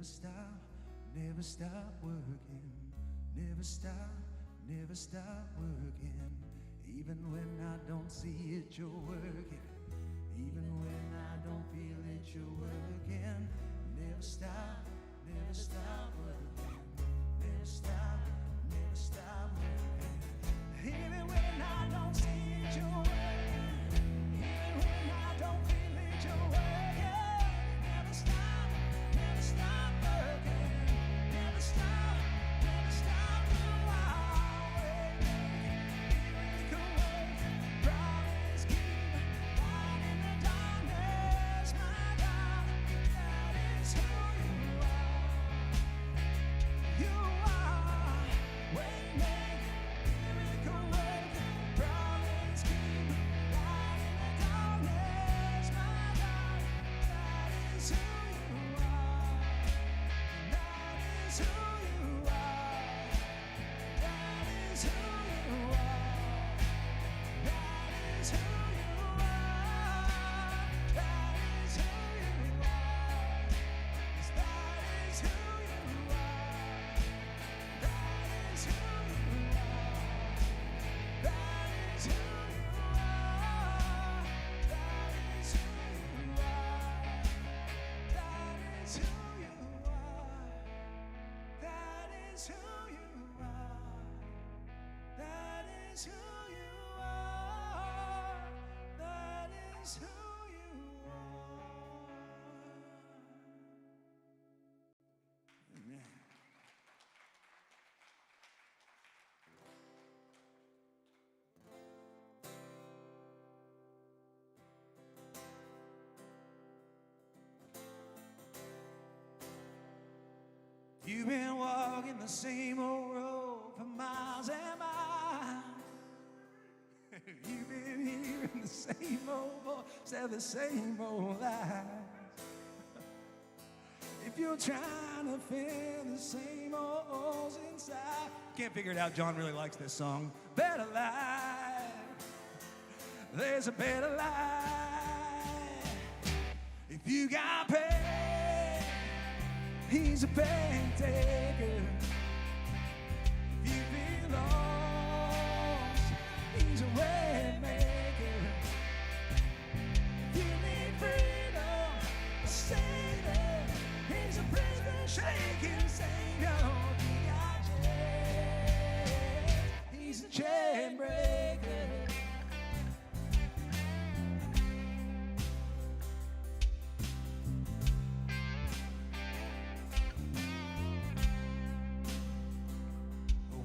never stop working, never stop working. Even when I don't see it, you're working. Even when I don't feel it, you're working. Never stop working. Never stop working. Even when I don't see it, you're working. Even when I don't feel it, you're working. Never stop working. Never stop, you are working. Miracle working, promise keeper, light in the darkness, my God, that is who you are. You are waymaker, miracle working, promise keeper, light in the darkness, my God, that is who you are. That is who you are. That is who you are. That is who you are. That is who you are. Yes, that is who you are. That is who you are. That is who you are. That is who you are. That is who you are. That is who you are. That is who you are. That is who you are. Amen. You've been walking the same old road for miles and miles. You've been hearing the same old voice, tell the same old lies. If you're trying to fill the same old holes inside, can't figure it out. John really likes this song. Better life, there's a better life. If you got pain, he's a pain taker. If you feel lost, he's a way maker. If you need freedom, a savior, he's a prison shaking savior. If you got chains, he's a chain breaker.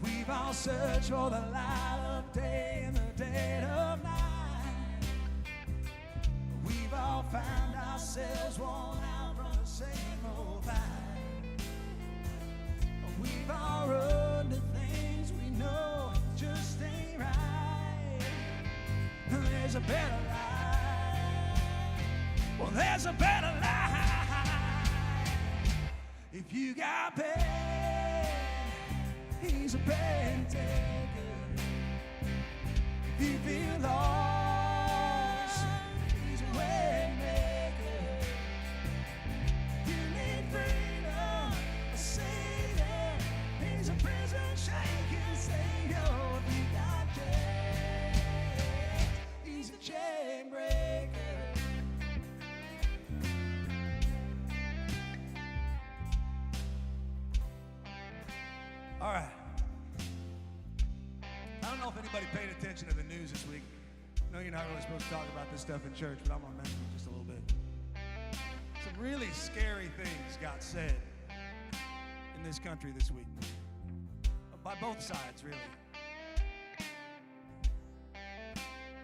We've all searched for the light of day and the dead of night. We've all found ourselves worn out from the same old fight. We've all run to things we know just ain't right. There's a better life. Well, there's a better life. If you got pain, he's a pain taker. If you feel lost, he's a way maker. If you need freedom, a savior, he's a prison shaking savior. If you got chains, he's a chain breaker. All right. I don't know if anybody paid attention to the news this week. I know you're not really supposed to talk about this stuff in church, but I'm going to mention it just a little bit. Some really scary things got said in this country this week. By both sides, really.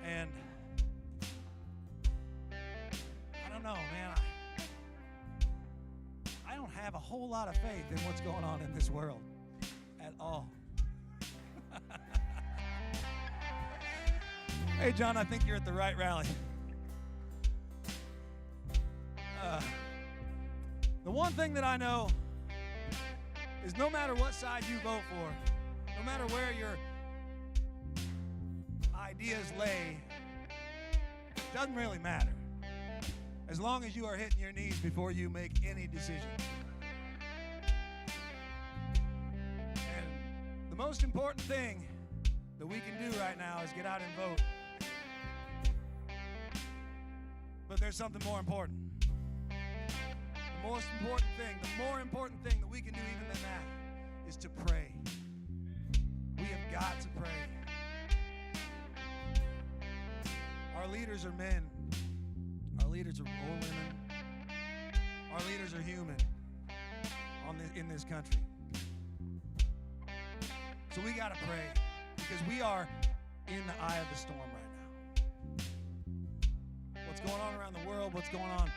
And I don't know, man. I don't have a whole lot of faith in what's going on in this world at all. Hey, John, I think you're at the right rally. The one thing that I know is no matter what side you vote for, no matter where your ideas lay, it doesn't really matter. As long as you are hitting your knees before you make any decision. most important thing that we can do right now is get out and vote. But there's something more important. The most important thing, the more important thing that we can do even than that is to pray. We have got to pray. Our leaders are men. Our leaders are women. Our leaders are human in this country. So we got to pray because we are in the eye of the storm right now. What's going on around the world, what's going on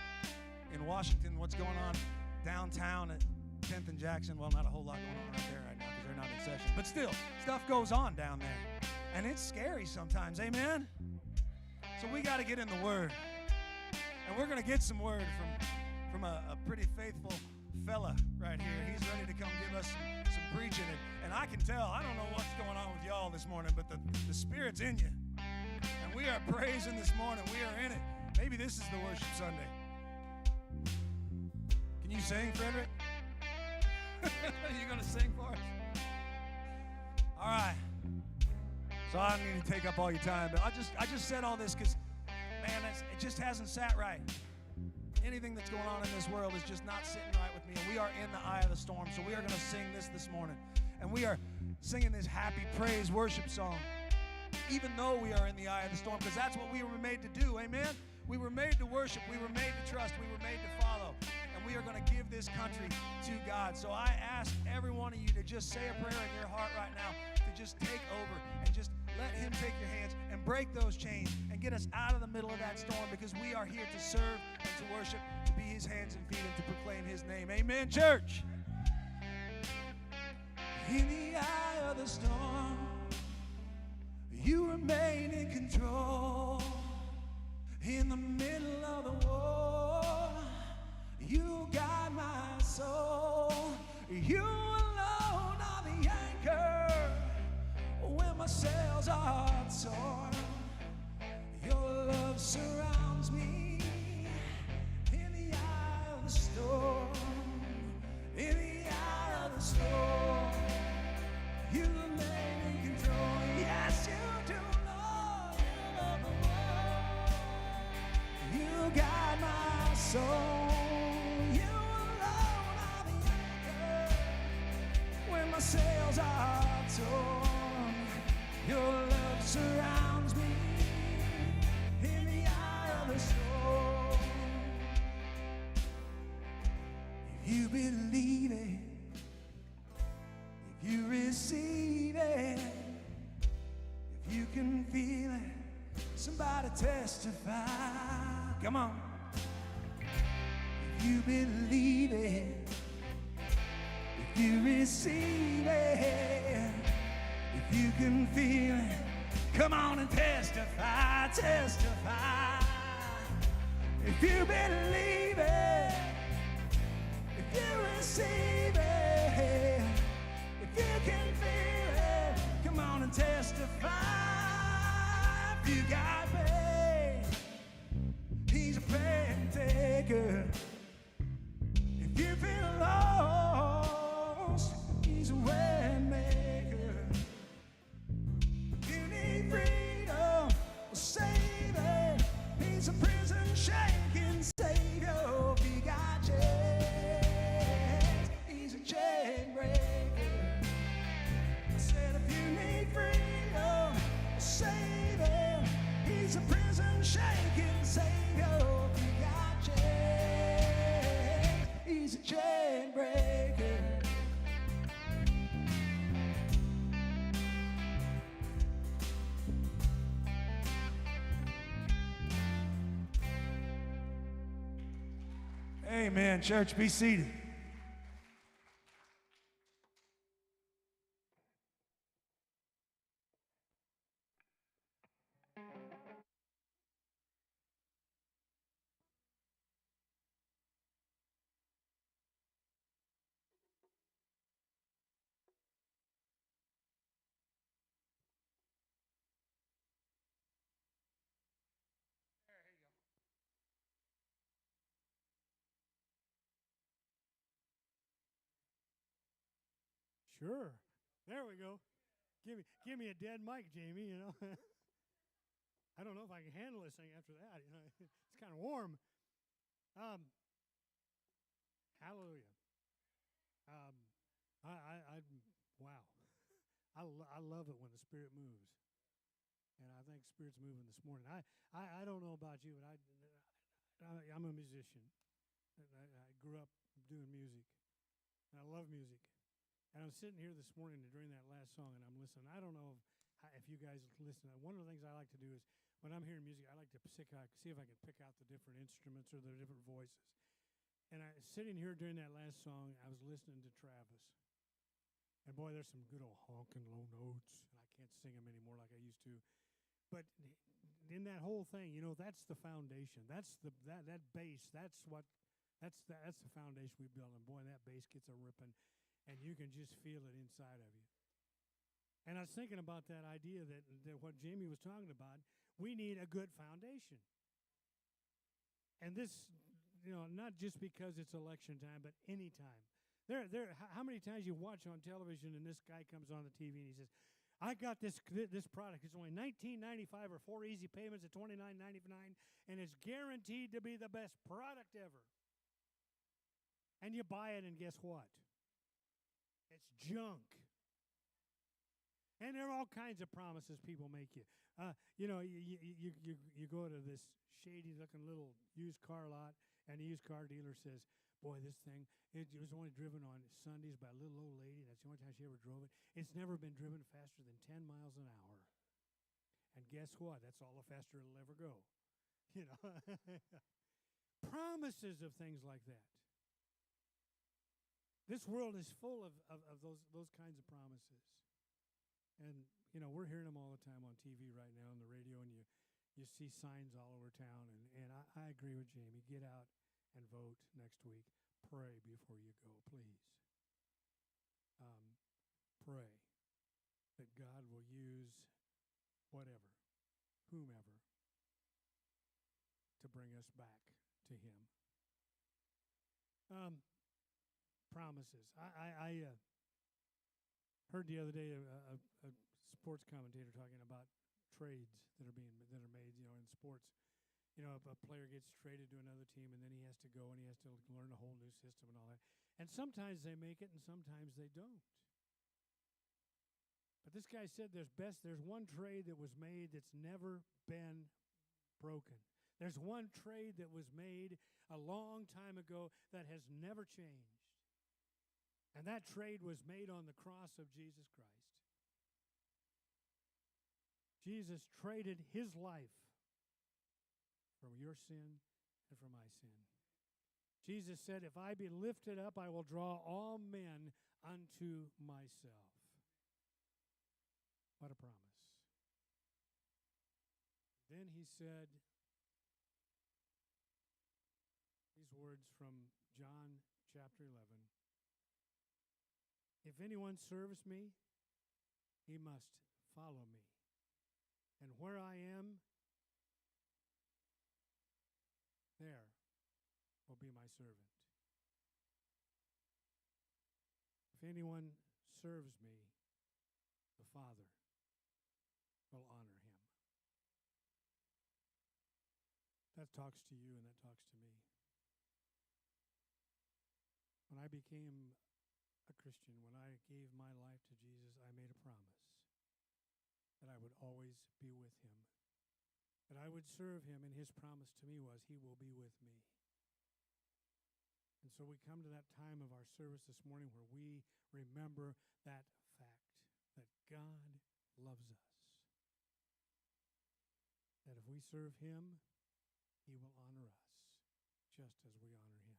in Washington, what's going on downtown at 10th and Jackson. Well, not a whole lot going on right there right now because they're not in session. But still, stuff goes on down there. And it's scary sometimes, amen? So we got to get in the Word. And we're going to get some Word from a pretty faithful fella right here. He's ready to come give us some preaching. And I can tell, I don't know what's going on with y'all this morning, but the Spirit's in you. And we are praising this morning. We are in it. Maybe this is the worship Sunday. Can you sing, Frederick? You going to sing for us? All right. So I don't need to take up all your time, but I just said all this because, man, it just hasn't sat right. Anything that's going on in this world is just not sitting right with me, and we are in the eye of the storm. So we are going to sing this morning, and we are singing this happy praise worship song, even though we are in the eye of the storm, because that's what we were made to do, amen? We were made to worship. We were made to trust. We were made to follow, and we are going to give this country to God. So I ask every one of you to just say a prayer in your heart right now, to just take over and just let Him take your hands and break those chains and get us out of the middle of that storm, because we are here to serve and to worship, to be His hands and feet, and to proclaim His name. Amen, church. In the eye of the storm, you remain in control. In the middle of the war, you guide my soul. You alone are the anchor when my sails are torn. Your love surrounds me in the eye of the storm. In the eye of the storm, you remain in control. Yes, you do, Lord. You love the world. You guide my soul. You alone are the anchor when my sails are torn. Your love surrounds me in the eye of the storm. If you believe it, if you receive it, if you can feel it, somebody testify. Come on. If you believe it, if you receive it, if you can feel it, come on and testify, testify. If you believe it, if you receive it, if you can feel it, come on and testify. If you got faith, He's a prayer taker. If you feel lost, He's a way maker. If you need freedom or saving, He's a prison shaking savior. If you got chains, He's a chain breaker. I said if you need freedom or saving, He's a prison shaking savior. If you got chains, He's a chain breaker. Amen. Church, be seated. Sure. There we go. Give me a dead mic, Jamie, you know. I don't know if I can handle this thing after that, you know. It's kind of warm. Hallelujah. Wow. I love it when the Spirit moves. And I think Spirit's moving this morning. I don't know about you, but I'm a musician. I grew up doing music. And I love music. And I'm sitting here this morning during that last song, and I'm listening. I don't know if you guys listen. One of the things I like to do is when I'm hearing music, I like to see if I can pick out the different instruments or the different voices. And sitting here during that last song, I was listening to Travis. And boy, there's some good old honking low notes, and I can't sing them anymore like I used to. But in that whole thing, you know, that's the foundation. That's that bass. That's the foundation we build. And boy, that bass gets a ripping, and you can just feel it inside of you. And I was thinking about that idea that what Jamie was talking about. We need a good foundation. And this, you know, not just because it's election time, but any time. How many times you watch on television and this guy comes on the TV and he says, I got this product. It's only $19.95 or 4 easy payments at $29.99, and it's guaranteed to be the best product ever. And you buy it, and guess what? It's junk. And there are all kinds of promises people make you. You know, you go to this shady-looking little used car lot, and the used car dealer says, boy, this thing, it was only driven on Sundays by a little old lady. That's the only time she ever drove it. It's never been driven faster than 10 miles an hour. And guess what? That's all the faster it'll ever go. You know, promises of things like that. This world is full of those kinds of promises. And, you know, we're hearing them all the time on TV right now, on the radio, and you see signs all over town. And I agree with Jamie. Get out and vote next week. Pray before you go, please. Pray that God will use whatever, whomever, to bring us back to Him. Promises. I heard the other day a sports commentator talking about trades that are made, you know, in sports. You know, if a player gets traded to another team and then he has to go and he has to learn a whole new system and all that. And sometimes they make it and sometimes they don't. But this guy said there's one trade that was made that's never been broken. There's one trade that was made a long time ago that has never changed. And that trade was made on the cross of Jesus Christ. Jesus traded His life for your sin and for my sin. Jesus said, if I be lifted up, I will draw all men unto myself. What a promise. Then He said these words from John chapter 11. If anyone serves me, he must follow me. And where I am, there will be my servant. If anyone serves me, the Father will honor him. That talks to you and that talks to me. When I became a Christian, when I gave my life to Jesus, I made a promise that I would always be with Him, that I would serve Him, and His promise to me was He will be with me. And so we come to that time of our service this morning where we remember that fact, that God loves us, that if we serve Him, He will honor us just as we honor Him.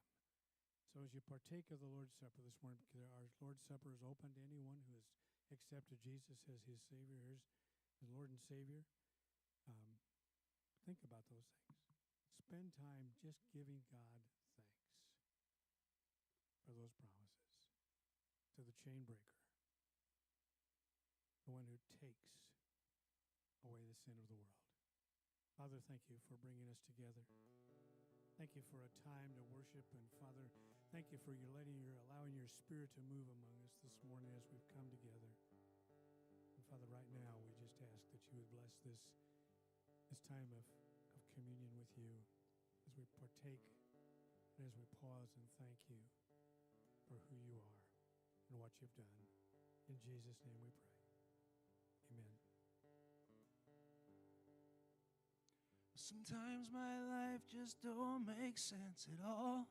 So as you partake of the Lord's Supper this morning, our Lord's Supper is open to anyone who has accepted Jesus as his Savior, his Lord and Savior. Think about those things. Spend time just giving God thanks for those promises. To the chain breaker, the one who takes away the sin of the world. Father, thank you for bringing us together. Thank you for a time to worship. And Father, thank you for allowing your Spirit to move among us this morning as we've come together. And Father, right now we just ask that you would bless this time of communion with you as we partake and as we pause and thank you for who you are and what you've done. In Jesus' name we pray. Amen. Sometimes my life just don't make sense at all.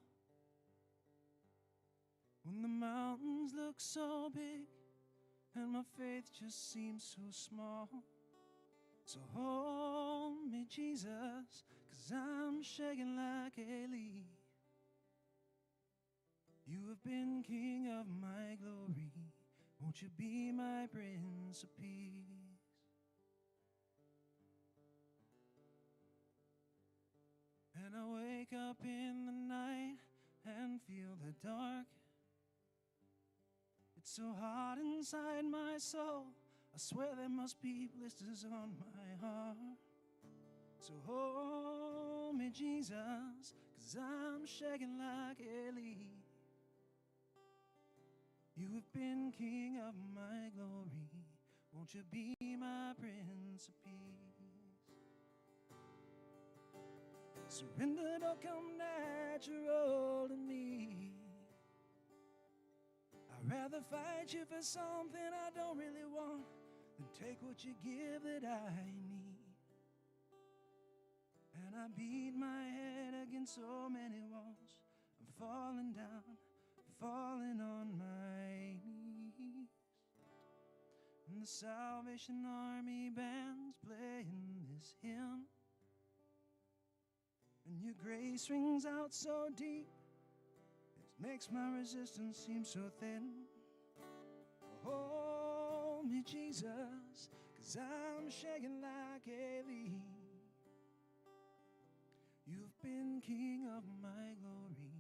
When the mountains look so big and my faith just seems so small. So hold me, Jesus, 'cause I'm shaking like a leaf. You have been King of my glory. Won't you be my Prince of Peace? And I wake up in the night and feel the dark. It's so hot inside my soul. I swear there must be blisters on my heart. So hold me, Jesus, 'cause I'm shaking like a leaf. You have been King of my glory. Won't you be my Prince of Peace? Surrender don't come natural to me. I'd rather fight you for something I don't really want than take what you give that I need. And I beat my head against so many walls. I'm falling down, falling on my knees. And the Salvation Army band's playing this hymn. And your grace rings out so deep, it makes my resistance seem so thin. Hold me, Jesus, 'cause I'm shaking like a leaf. You've been King of my glory.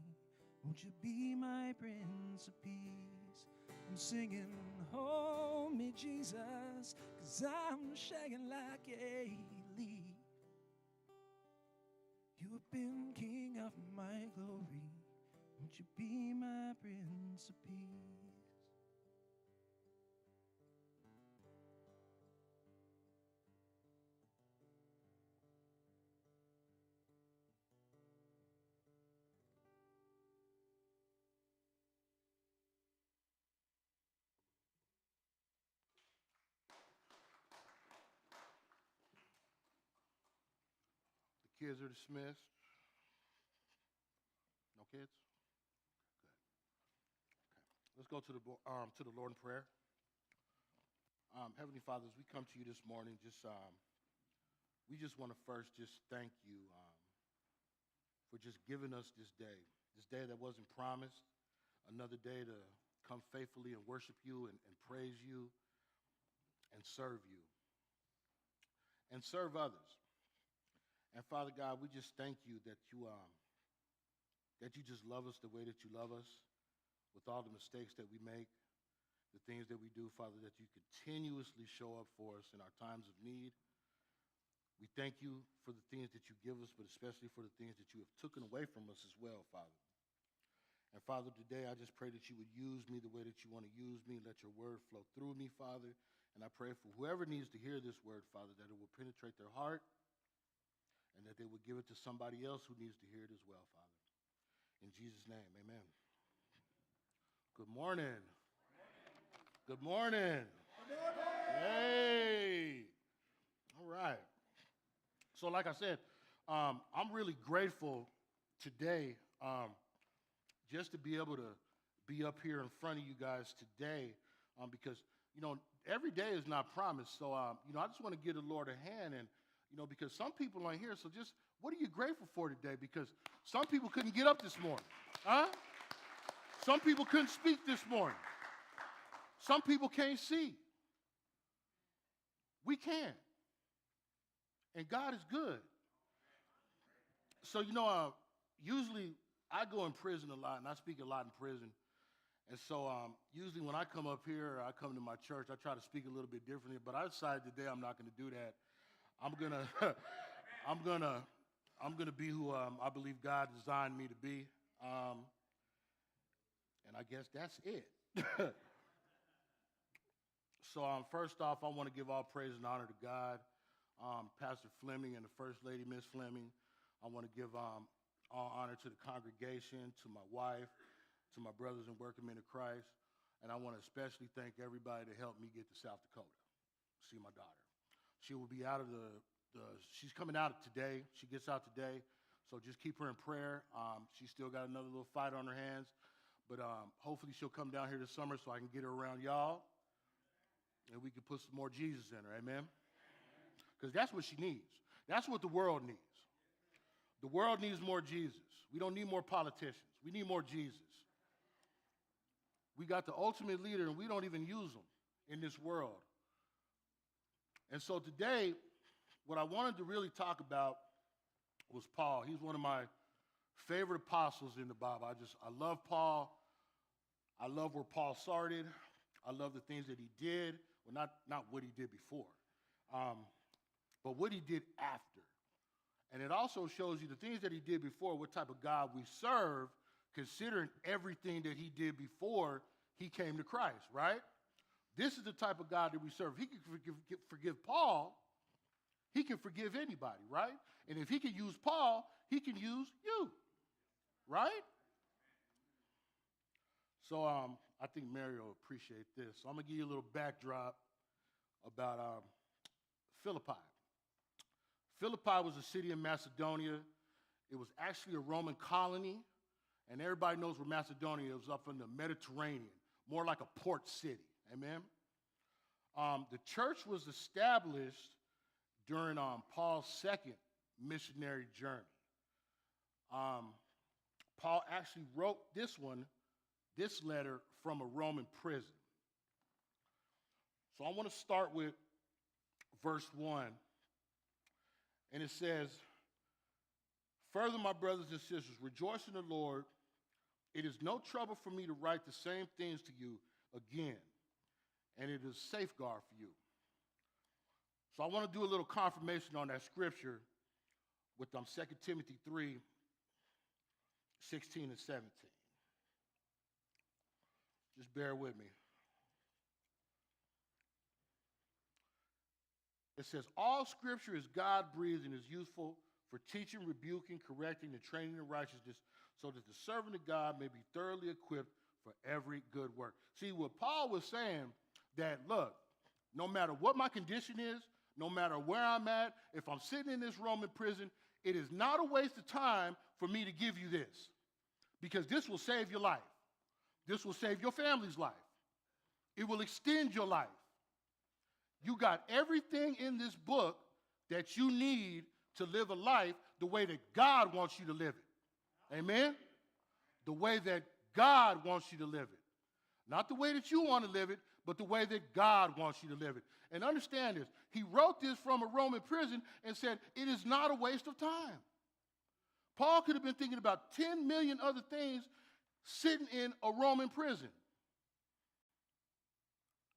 Won't you be my Prince of Peace? I'm singing, hold me, Jesus, 'cause I'm shaking like a leaf. You have been King of my glory. Won't you be my Prince of Peace? The kids are dismissed. No kids? Good. Okay. Let's go to the Lord in prayer. Heavenly Father, as we come to you this morning, we just want to first just thank you for just giving us this day that wasn't promised, another day to come faithfully and worship you and praise you and serve you and serve others. And Father God, we just thank you that you just love us the way that you love us, with all the mistakes that we make, the things that we do, Father, that you continuously show up for us in our times of need. We thank you for the things that you give us, but especially for the things that you have taken away from us as well, Father. And Father, today I just pray that you would use me the way that you want to use me. Let your word flow through me, Father. And I pray for whoever needs to hear this word, Father, that it will penetrate their heart and that they would give it to somebody else who needs to hear it as well, Father. In Jesus' name, amen. Good morning. Good morning. Good morning. Hey. All right. So like I said, I'm really grateful today just to be able to be up here in front of you guys today because, every day is not promised. So, I just want to give the Lord a hand and, because some people aren't here. So just, what are you grateful for today? Because some people couldn't get up this morning. Huh? Some people couldn't speak this morning. Some people can't see. We can. And God is good. So, usually I go in prison a lot, and I speak a lot in prison. And so usually when I come up here, I come to my church, I try to speak a little bit differently. But I decided today I'm not going to do that. I'm gonna be who I believe God designed me to be. And I guess that's it. So first off, I want to give all praise and honor to God, Pastor Fleming and the First Lady, Miss Fleming. I want to give all honor to the congregation, to my wife, to my brothers and working men of Christ. And I want to especially thank everybody that helped me get to South Dakota, see my daughter. She will be out of she's coming out today. She gets out today. So just keep her in prayer. She's still got another little fight on her hands. But hopefully she'll come down here this summer so I can get her around y'all. And we can put some more Jesus in her, amen? Because that's what she needs. That's what the world needs. The world needs more Jesus. We don't need more politicians. We need more Jesus. We got the ultimate leader, and we don't even use him in this world. And so today, what I wanted to really talk about was Paul. He's one of my favorite apostles in the Bible. I love Paul. I love where Paul started. I love the things that he did. Well, not what he did before, but what he did after. And it also shows you the things that he did before, what type of God we serve, considering everything that he did before he came to Christ, right? This is the type of God that we serve. He can forgive Paul. He can forgive anybody, right? And if he can use Paul, he can use you, right? So I think Mary will appreciate this. So I'm going to give you a little backdrop about Philippi. Philippi was a city in Macedonia. It was actually a Roman colony, and everybody knows where Macedonia is, up in the Mediterranean, more like a port city, amen? The church was established during Paul's second missionary journey. Paul actually wrote this letter from a Roman prison. So I want to start with verse 1. And it says, "Further, my brothers and sisters, rejoice in the Lord. It is no trouble for me to write the same things to you again, and it is a safeguard for you." So I want to do a little confirmation on that scripture with 2 Timothy 3, 16 and 17. Just bear with me. It says, "All scripture is God-breathed and is useful for teaching, rebuking, correcting, and training in righteousness, so that the servant of God may be thoroughly equipped for every good work." See, what Paul was saying, that, look, no matter what my condition is, no matter where I'm at, if I'm sitting in this Roman prison, it is not a waste of time for me to give you this, because this will save your life. This will save your family's life. It will extend your life. You got everything in this book that you need to live a life the way that God wants you to live it. Amen? The way that God wants you to live it. Not the way that you want to live it, but the way that God wants you to live it. And understand this. He wrote this from a Roman prison and said, it is not a waste of time. Paul could have been thinking about 10 million other things sitting in a Roman prison.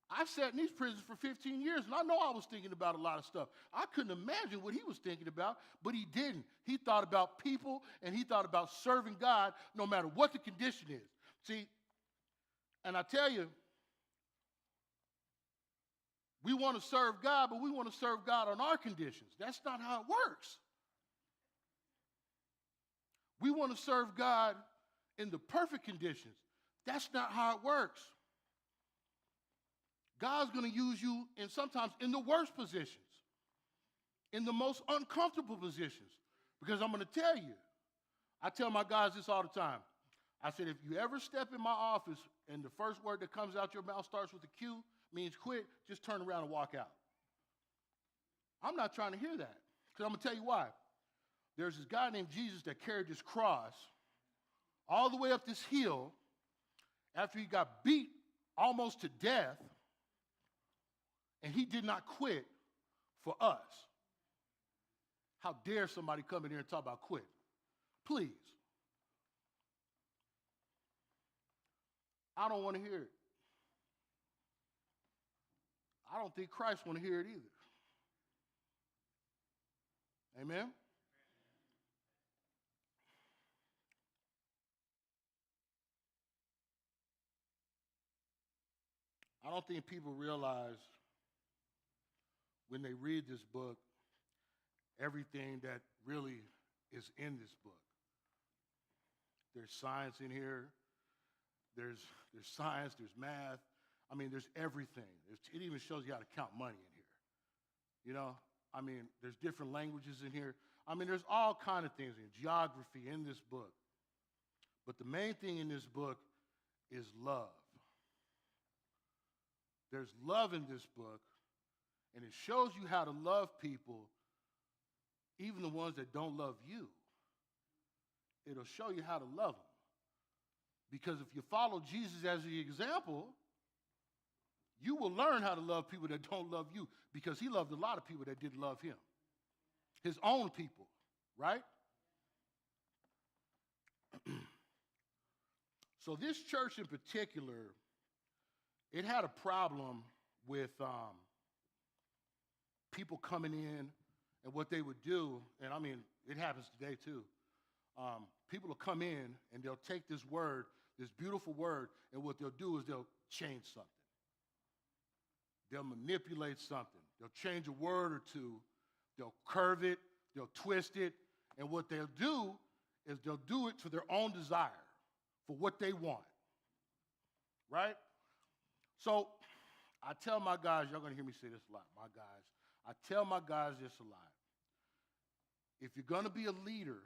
I've sat in these prisons for 15 years, and I know I was thinking about a lot of stuff. I couldn't imagine what he was thinking about, but he didn't. He thought about people, and he thought about serving God no matter what the condition is. See, and I tell you, we want to serve God, but we want to serve God on our conditions. That's not how it works. We want to serve God in the perfect conditions. That's not how it works. God's going to use you sometimes in the worst positions, in the most uncomfortable positions. Because I'm going to tell you, I tell my guys this all the time. I said, if you ever step in my office and the first word that comes out your mouth starts with a Q, means quit, just turn around and walk out. I'm not trying to hear that, because I'm going to tell you why. There's this guy named Jesus that carried this cross all the way up this hill after he got beat almost to death, and he did not quit for us. How dare somebody come in here and talk about quit? Please. I don't want to hear it. I don't think Christ want to hear it either. Amen? I don't think people realize when they read this book everything that really is in this book. There's science in here. There's science, there's math. I mean, there's everything. It even shows you how to count money in here. You know, I mean, there's different languages in here. I mean, there's all kind of things in geography in this book. But the main thing in this book is love. There's love in this book, and it shows you how to love people, even the ones that don't love you. It'll show you how to love them. Because if you follow Jesus as the example, you will learn how to love people that don't love you, because he loved a lot of people that didn't love him. His own people, right? So this church in particular, it had a problem with people coming in and what they would do, and I mean, it happens today too. People will come in and they'll take this word, this beautiful word, and what they'll do is they'll change something. They'll manipulate something. They'll change a word or two. They'll curve it. They'll twist it. And what they'll do is they'll do it to their own desire for what they want. Right? So I tell my guys, y'all going to hear me say this a lot, my guys. I tell my guys this a lot. If you're going to be a leader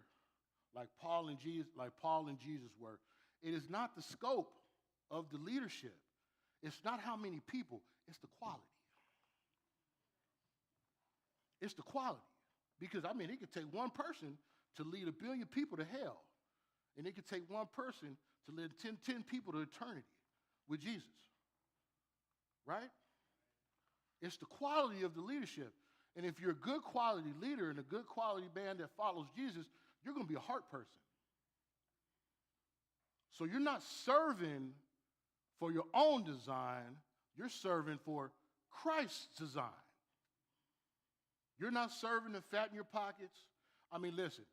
like Paul and Jesus were, it is not the scope of the leadership. It's not how many people, it's the quality. It's the quality. Because, I mean, it could take one person to lead 1 billion people to hell. And it could take one person to lead 10 people to eternity with Jesus. Right? It's the quality of the leadership. And if you're a good quality leader and a good quality man that follows Jesus, you're going to be a heart person. So you're not serving for your own design. You're serving for Christ's design. You're not serving to fatten your pockets. I mean, listen,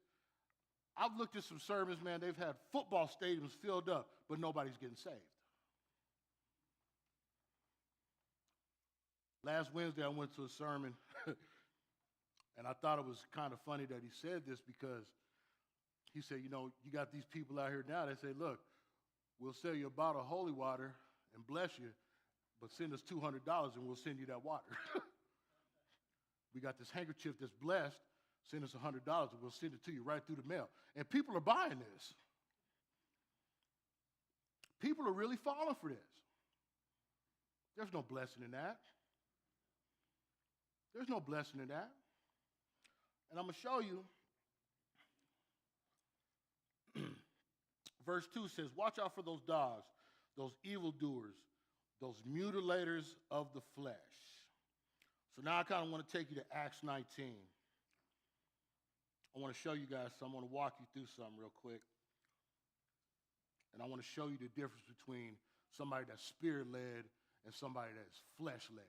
I've looked at some sermons, man. They've had football stadiums filled up, but nobody's getting saved. Last Wednesday, I went to a sermon, and I thought it was kind of funny that he said this, because he said, you know, you got these people out here now that say, look, we'll sell you a bottle of holy water and bless you, but send us $200 and we'll send you that water. We got this handkerchief that's blessed, send us $100 and we'll send it to you right through the mail. And people are buying this. People are really falling for this. There's no blessing in that. There's no blessing in that. And I'm going to show you. Verse 2 says, watch out for those dogs, those evildoers, those mutilators of the flesh. So now I kind of want to take you to Acts 19. I want to show you guys something. I want to walk you through something real quick. And I want to show you the difference between somebody that's spirit-led and somebody that's flesh-led,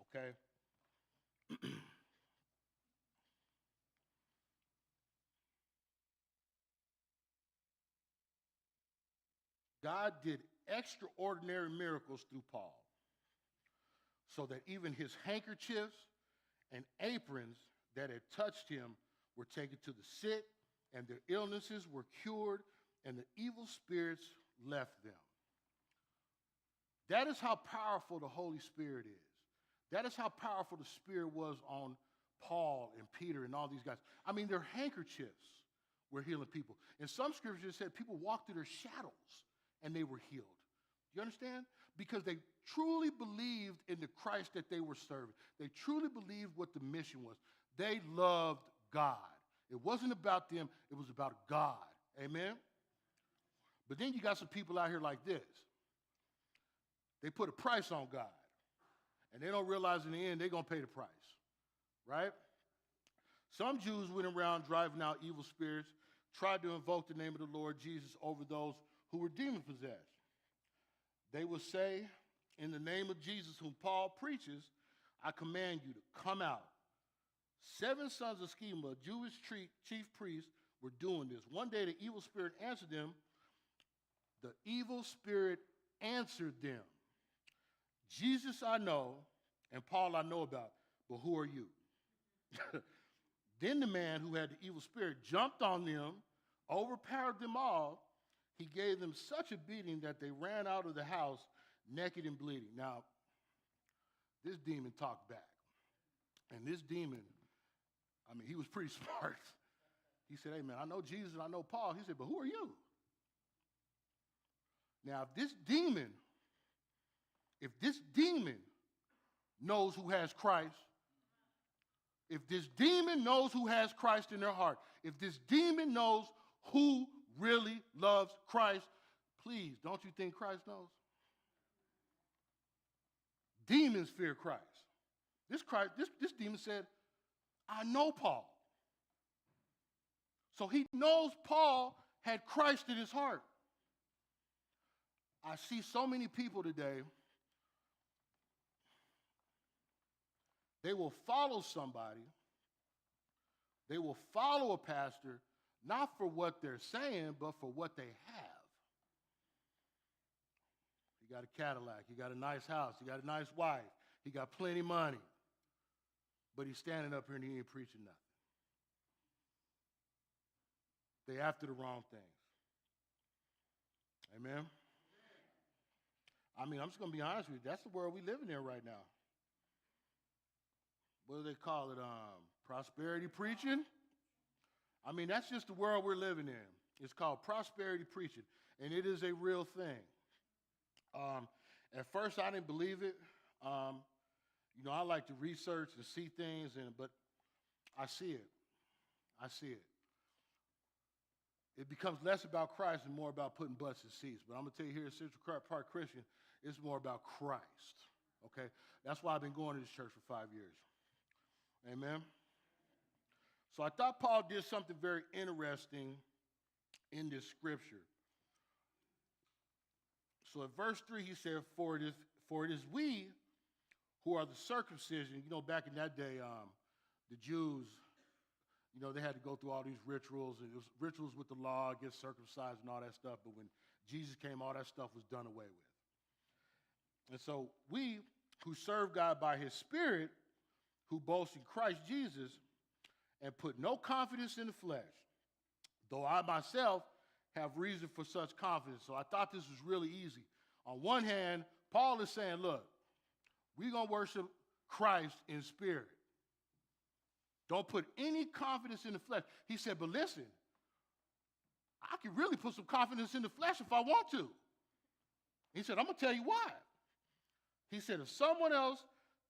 okay? God did extraordinary miracles through Paul, so that even his handkerchiefs and aprons that had touched him were taken to the sick, and their illnesses were cured, and the evil spirits left them. That is how powerful the Holy Spirit is. That is how powerful the Spirit was on Paul and Peter and all these guys. I mean, their handkerchiefs were healing people. In some scriptures, it said people walked through their shadows and they were healed. You understand? Because they truly believed in the Christ that they were serving. They truly believed what the mission was. They loved God. It wasn't about them. It was about God. Amen? But then you got some people out here like this. They put a price on God. And they don't realize in the end they're going to pay the price. Right? Some Jews went around driving out evil spirits, tried to invoke the name of the Lord Jesus over those who were demon-possessed. They will say, in the name of Jesus whom Paul preaches, I command you to come out. 7 sons of Sceva, a Jewish chief priest, were doing this. One day the evil spirit answered them. The evil spirit answered them. Jesus I know, and Paul I know about, but who are you? Then the man who had the evil spirit jumped on them, overpowered them all. He gave them such a beating that they ran out of the house naked and bleeding. Now, this demon talked back. And this demon, I mean, he was pretty smart. He said, hey, man, I know Jesus and I know Paul. He said, but who are you? Now, if this demon knows who has Christ, if this demon knows who has Christ in their heart, if this demon knows who really loves Christ, please, don't you think Christ knows? Demons fear Christ. This demon said, I know Paul. So he knows Paul had Christ in his heart. I see so many people today, they will follow somebody, they will follow a pastor, not for what they're saying, but for what they have. He got a Cadillac, he got a nice house, he got a nice wife, he got plenty of money, but he's standing up here and he ain't preaching nothing. They after the wrong things. Amen? I mean, I'm just going to be honest with you. That's the world we living in right now. What do they call it? Prosperity preaching? I mean, that's just the world we're living in. It's called prosperity preaching, and it is a real thing. At first, I didn't believe it. I like to research and see things, but I see it. I see it. It becomes less about Christ and more about putting butts in seats. But I'm going to tell you here at Central Park Christian, it's more about Christ. Okay? That's why I've been going to this church for 5 years. Amen? So I thought Paul did something very interesting in this scripture. So at verse 3, he said, For it is we who are the circumcision. Back in that day, the Jews, they had to go through all these rituals, and it was rituals with the law, get circumcised and all that stuff. But when Jesus came, all that stuff was done away with. And so we who serve God by his Spirit, who boast in Christ Jesus, and put no confidence in the flesh, though I myself have reason for such confidence. So I thought this was really easy. On one hand, Paul is saying, look, we're going to worship Christ in spirit. Don't put any confidence in the flesh. He said, but listen, I can really put some confidence in the flesh if I want to. He said, I'm going to tell you why. He said, if someone else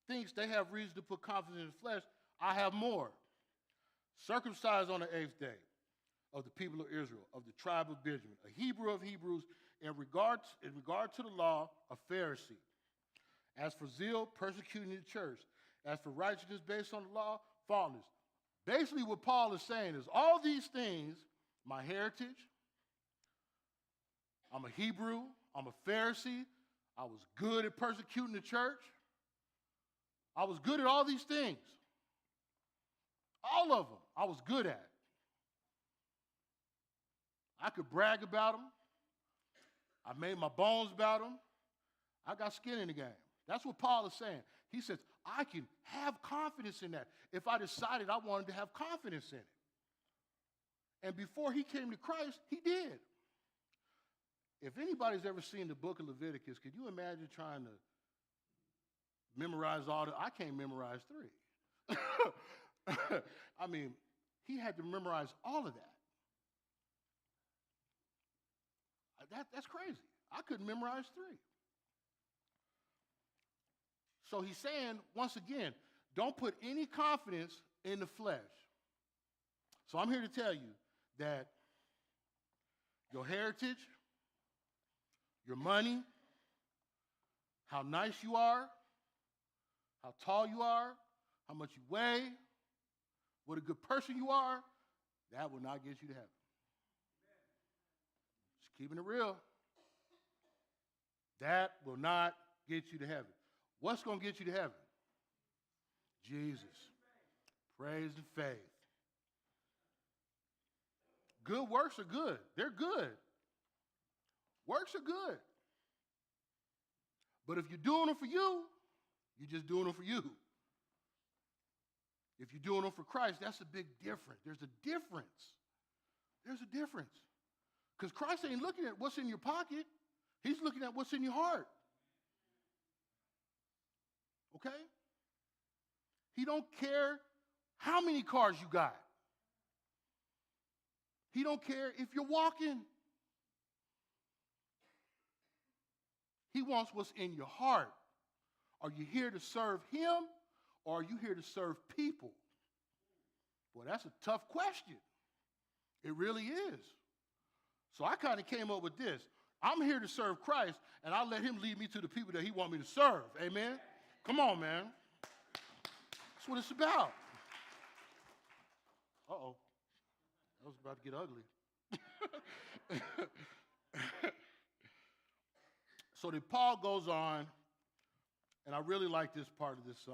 thinks they have reason to put confidence in the flesh, I have more. Circumcised on the 8th day of the people of Israel, of the tribe of Benjamin, a Hebrew of Hebrews, in regard to the law, a Pharisee. As for zeal, persecuting the church. As for righteousness based on the law, faultless. Basically what Paul is saying is all these things, my heritage, I'm a Hebrew, I'm a Pharisee, I was good at persecuting the church, I was good at all these things. All of them I was good at. I could brag about them. I made my bones about them. I got skin in the game. That's what Paul is saying. He says, I can have confidence in that if I decided I wanted to have confidence in it. And before he came to Christ, he did. If anybody's ever seen the book of Leviticus, could you imagine trying to memorize all I can't memorize 3. I mean, he had to memorize all of that. That's crazy. I couldn't memorize 3. So he's saying, once again, don't put any confidence in the flesh. So I'm here to tell you that your heritage, your money, how nice you are, how tall you are, how much you weigh, what a good person you are, that will not get you to heaven. Just keeping it real. That will not get you to heaven. What's going to get you to heaven? Jesus. Praise and faith. Good works are good. They're good. Works are good. But if you're doing them for you, you're just doing them for you. If you're doing them for Christ, that's a big difference. There's a difference. There's a difference. Because Christ ain't looking at what's in your pocket. He's looking at what's in your heart. Okay? He don't care how many cars you got. He don't care if you're walking. He wants what's in your heart. Are you here to serve him, or are you here to serve people? Well, that's a tough question. It really is. So I kind of came up with this. I'm here to serve Christ, and I'll let him lead me to the people that he wants me to serve. Amen? Come on, man. That's what it's about. Uh-oh. That was about to get ugly. So then Paul goes on, and I really like this part of this,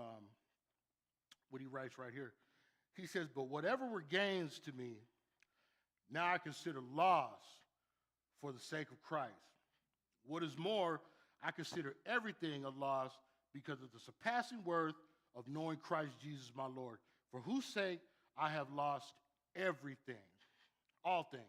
what he writes right here. He says, but whatever were gains to me, now I consider loss for the sake of Christ. What is more, I consider everything a loss because of the surpassing worth of knowing Christ Jesus my Lord, for whose sake I have lost everything, all things.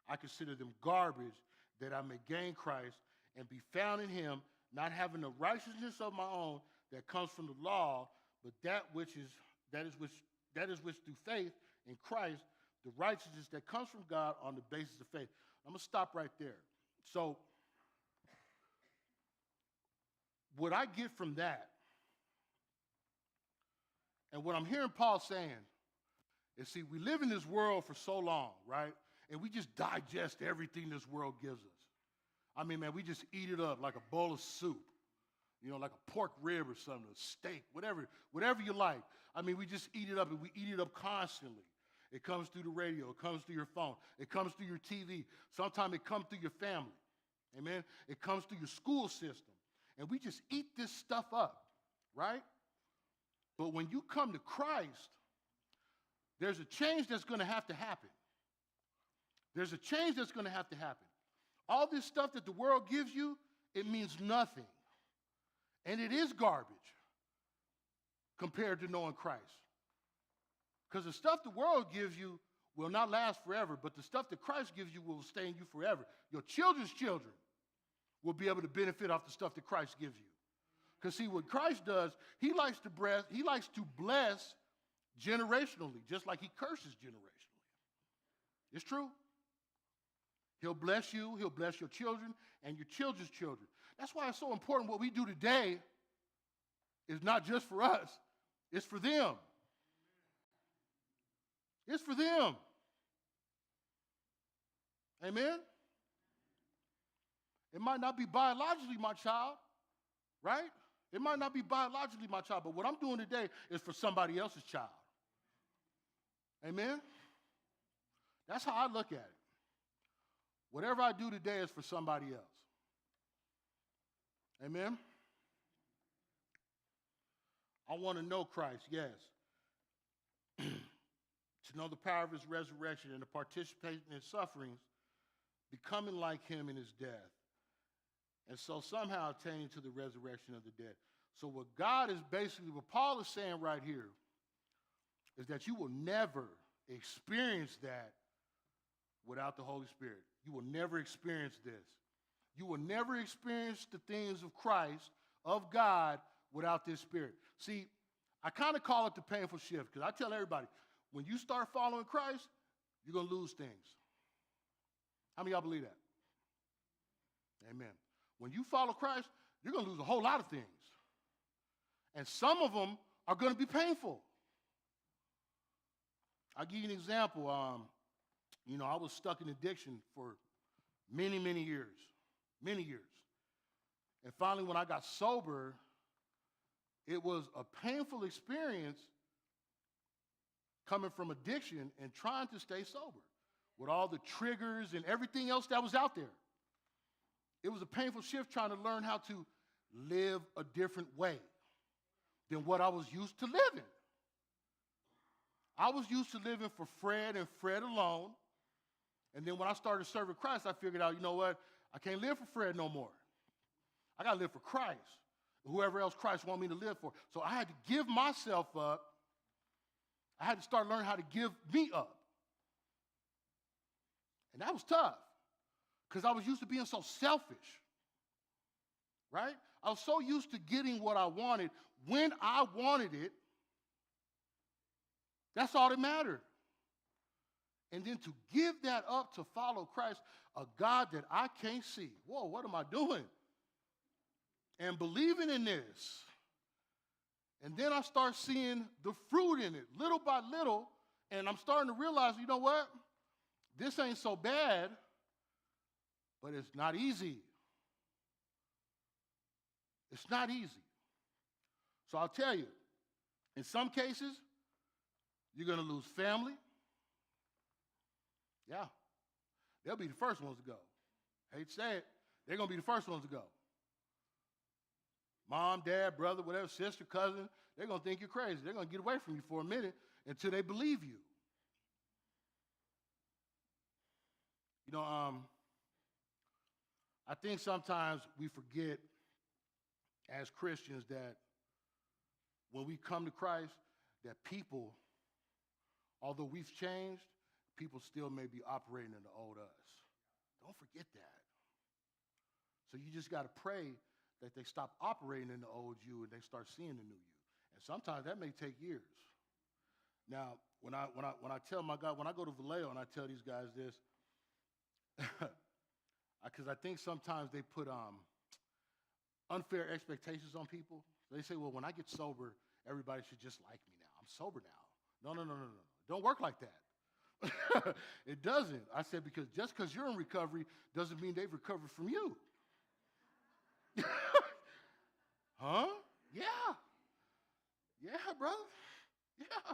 I consider them garbage that I may gain Christ and be found in him, not having the righteousness of my own that comes from the law, but that is which through faith in Christ, the righteousness that comes from God on the basis of faith. I'm going to stop right there. So what I get from that, and what I'm hearing Paul saying, is, see, we live in this world for so long, right? And we just digest everything this world gives us. I mean, man, we just eat it up like a bowl of soup, you know, like a pork rib or something, a steak, whatever you like. I mean, we just eat it up, and we eat it up constantly. It comes through the radio. It comes through your phone. It comes through your TV. Sometimes it comes through your family. Amen? It comes through your school system. And we just eat this stuff up, right? But when you come to Christ, there's a change that's going to have to happen. There's a change that's going to have to happen. All this stuff that the world gives you, it means nothing. And it is garbage compared to knowing Christ. Because the stuff the world gives you will not last forever, but the stuff that Christ gives you will stay in you forever. Your children's children will be able to benefit off the stuff that Christ gives you. Because see, what Christ does, he likes to bless generationally, just like he curses generationally. It's true. He'll bless you, he'll bless your children and your children's children. That's why it's so important what we do today is not just for us, it's for them. It's for them. Amen? It might not be biologically my child, right? It might not be biologically my child, but what I'm doing today is for somebody else's child. Amen? That's how I look at it. Whatever I do today is for somebody else. Amen? I want to know Christ, yes. To know the power of his resurrection and to participate in his sufferings, becoming like him in his death, and so somehow attaining to the resurrection of the dead. So what Paul is saying right here is that you will never experience that without the Holy Spirit. You will never experience this. You will never experience the things of Christ, of God, without this Spirit. See, I kind of call it the painful shift, because I tell everybody, when you start following Christ, you're going to lose things. How many of y'all believe that? Amen. When you follow Christ, you're going to lose a whole lot of things. And some of them are going to be painful. I'll give you an example. I was stuck in addiction for many, many years. Many years. And finally, when I got sober, it was a painful experience coming from addiction and trying to stay sober with all the triggers and everything else that was out there. It was a painful shift trying to learn how to live a different way than what I was used to living. I was used to living for Fred and Fred alone. And then when I started serving Christ, I figured out, you know what? I can't live for Fred no more. I got to live for Christ, whoever else Christ want me to live for. So I had to give myself up. I had to start learning how to give me up. And that was tough because I was used to being so selfish, right? I was so used to getting what I wanted when I wanted it. That's all that mattered. And then to give that up to follow Christ, a God that I can't see. Whoa, what am I doing? And believing in this. And then I start seeing the fruit in it, little by little, and I'm starting to realize, you know what? This ain't so bad, but it's not easy. It's not easy. So I'll tell you, in some cases, you're going to lose family. Yeah. They'll be the first ones to go. Hate to say it, they're going to be the first ones to go. Mom, dad, brother, whatever, sister, cousin, they're going to think you're crazy. They're going to get away from you for a minute until they believe you. You know, I think sometimes we forget as Christians that when we come to Christ, that people, although we've changed, people still may be operating in the old us. Don't forget that. So you just got to pray that they stop operating in the old you and they start seeing the new you. And sometimes that may take years. Now, when I tell my God, when I go to Vallejo and I tell these guys this, because I think sometimes they put unfair expectations on people. They say, well, when I get sober, everybody should just like me now. I'm sober now. No. Don't work like that. It doesn't. I said, because just because you're in recovery doesn't mean they've recovered from you. Huh? Yeah. Yeah, brother. Yeah.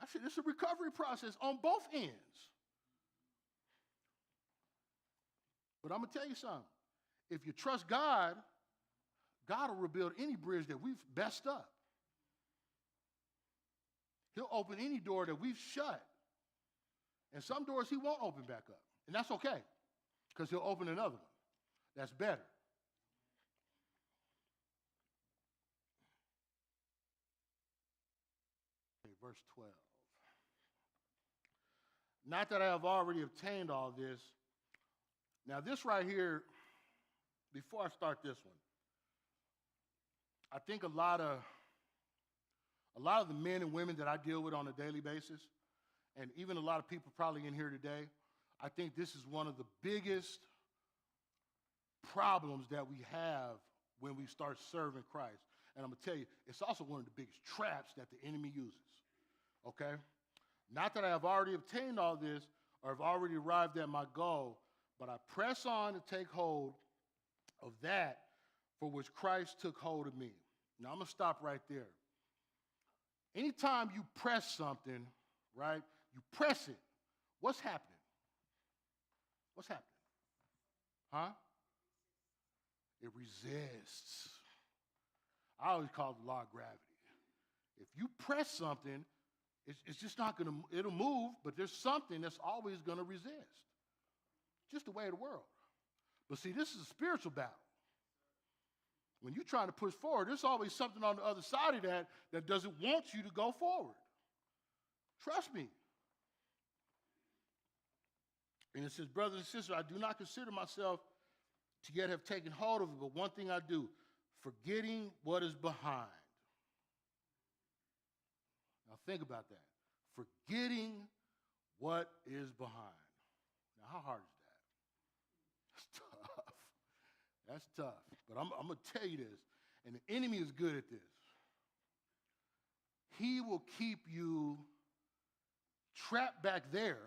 I said, it's a recovery process on both ends. But I'm going to tell you something. If you trust God, God will rebuild any bridge that we've messed up. He'll open any door that we've shut. And some doors he won't open back up. And that's okay, because he'll open another one. That's better. Okay, verse 12. Not that I have already obtained all this. Now, this right here, before I start this one, I think a lot of the men and women that I deal with on a daily basis, and even a lot of people probably in here today, I think this is one of the biggest problems that we have when we start serving Christ. And I'm going to tell you, it's also one of the biggest traps that the enemy uses, okay? Not that I have already obtained all this or have already arrived at my goal, but I press on to take hold of that for which Christ took hold of me. Now, I'm going to stop right there. Anytime you press something, right, you press it, what's happening? What's happening? Huh? It resists. I always call it the law of gravity. If you press something, it's just not going to, it'll move, but there's something that's always going to resist. Just the way of the world. But see, this is a spiritual battle. When you're trying to push forward, there's always something on the other side of that that doesn't want you to go forward. Trust me. And it says, brothers and sisters, I do not consider myself to yet have taken hold of it, but one thing I do, forgetting what is behind. Now think about that. Forgetting what is behind. Now, how hard is that? That's tough. That's tough. But I'm going to tell you this, and the enemy is good at this. He will keep you trapped back there.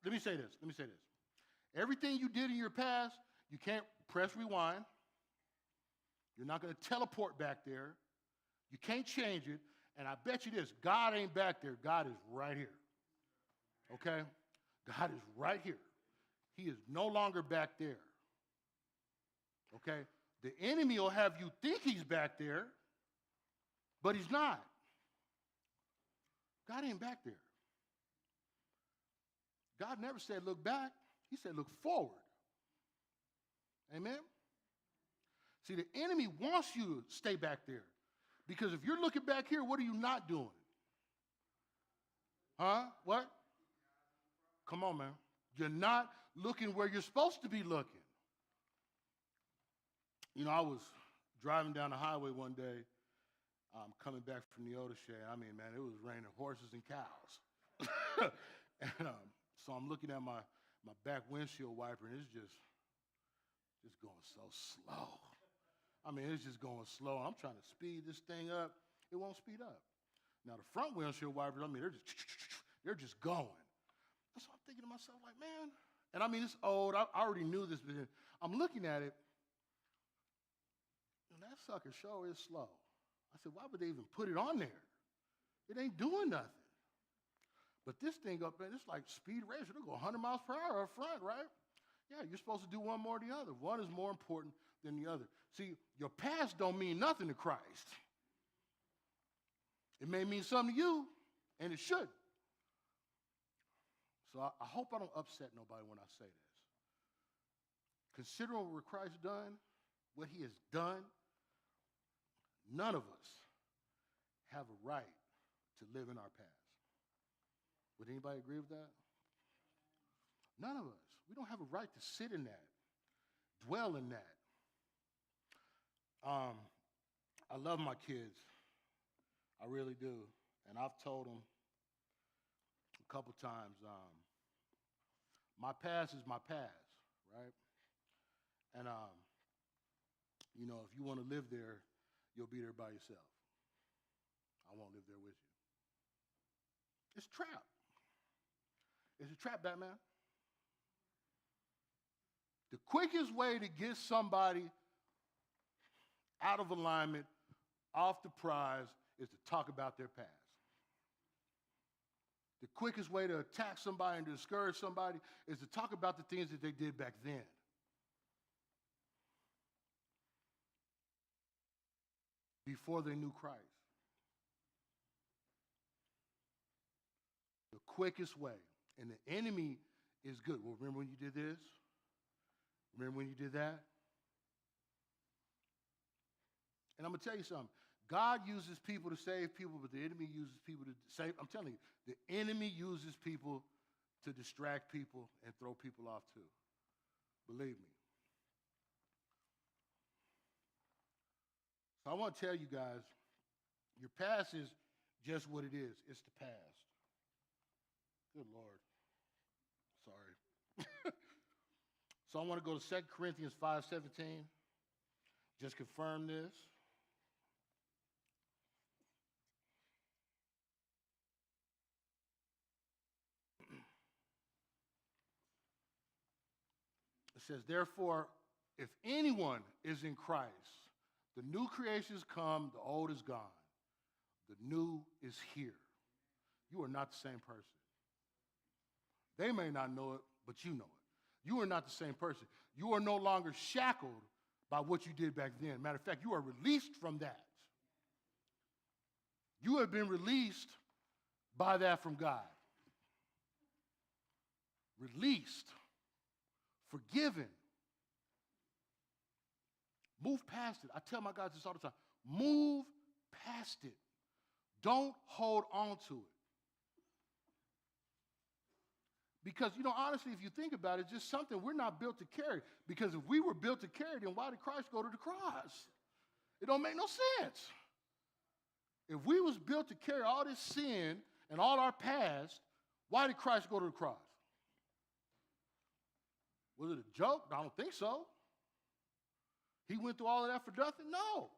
Let me say this. Everything you did in your past, you can't press rewind. You're not going to teleport back there. You can't change it. And I bet you this, God ain't back there. God is right here. Okay? God is right here. He is no longer back there. Okay? The enemy will have you think he's back there, but he's not. God ain't back there. God never said look back. He said look forward. Amen? See, the enemy wants you to stay back there. Because if you're looking back here, what are you not doing? Huh? What? Come on, man. You're not looking where you're supposed to be looking. You know, I was driving down the highway one day, coming back from the Odyssey. I mean, man, it was raining horses and cows. And so I'm looking at my back windshield wiper, and it's just going so slow. I mean, it's just going slow. I'm trying to speed this thing up. It won't speed up. Now, the front windshield wipers, I mean, they're just going. So I'm thinking to myself, like, man, and I mean, it's old. I already knew this, but I'm looking at it, and that sucker sure is slow. I said, why would they even put it on there? It ain't doing nothing. But this thing up there, it's like speed racer. It'll go 100 miles per hour up front, right? Yeah, you're supposed to do one more than the other. One is more important than the other. See, your past don't mean nothing to Christ. It may mean something to you, and it should. So I hope I don't upset nobody when I say this. Considering what Christ done, what he has done, none of us have a right to live in our past. Would anybody agree with that? None of us. We don't have a right to sit in that, dwell in that. I love my kids. I really do. And I've told them a couple times, my past is my past, right? And, you know, if you want to live there, you'll be there by yourself. I won't live there with you. It's a trap. It's a trap, Batman. The quickest way to get somebody out of alignment, off the prize, is to talk about their past. The quickest way to attack somebody and to discourage somebody is to talk about the things that they did back then. Before they knew Christ. The quickest way. And the enemy is good. Well, remember when you did this? Remember when you did that? And I'm going to tell you something. God uses people to save people, but the enemy uses people to save. I'm telling you, the enemy uses people to distract people and throw people off too. Believe me. So I want to tell you guys, your past is just what it is. It's the past. Good Lord. Sorry. So I want to go to 2 Corinthians 5:17. Just confirm this. It says, therefore, if anyone is in Christ, the new creation has come, the old is gone. The new is here. You are not the same person. They may not know it, but you know it. You are not the same person. You are no longer shackled by what you did back then. Matter of fact, you are released from that. You have been released by that from God. Released. Forgiven. Move past it. I tell my guys this all the time. Move past it. Don't hold on to it. Because, you know, honestly, if you think about it, it's just something we're not built to carry. Because if we were built to carry, then why did Christ go to the cross? It don't make no sense. If we was built to carry all this sin and all our past, why did Christ go to the cross? Was it a joke? I don't think so. He went through all of that for nothing? No.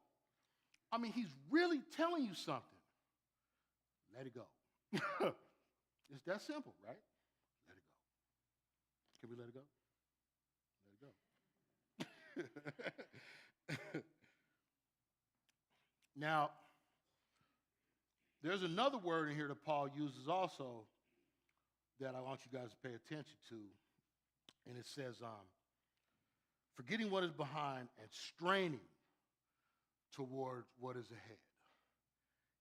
I mean, he's really telling you something. Let it go. It's that simple, right? Let it go. Can we let it go? Now, there's another word in here that Paul uses also that I want you guys to pay attention to. And it says, forgetting what is behind and straining toward what is ahead.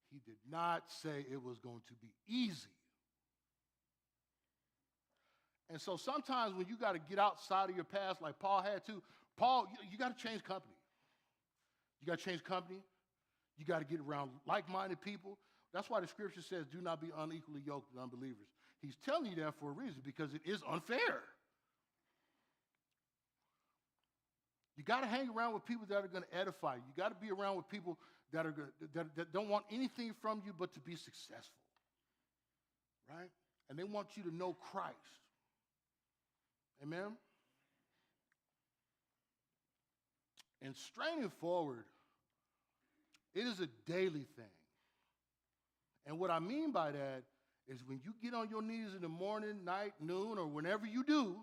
He did not say it was going to be easy. And so sometimes when you got to get outside of your past like Paul had to, Paul, you got to change company. You got to change company. You got to get around like-minded people. That's why the scripture says, do not be unequally yoked with unbelievers. He's telling you that for a reason, because it is unfair. You got to hang around with people that are going to edify you. You got to be around with people that don't want anything from you but to be successful, right? And they want you to know Christ. Amen? And straining forward, it is a daily thing. And what I mean by that is when you get on your knees in the morning, night, noon, or whenever you do,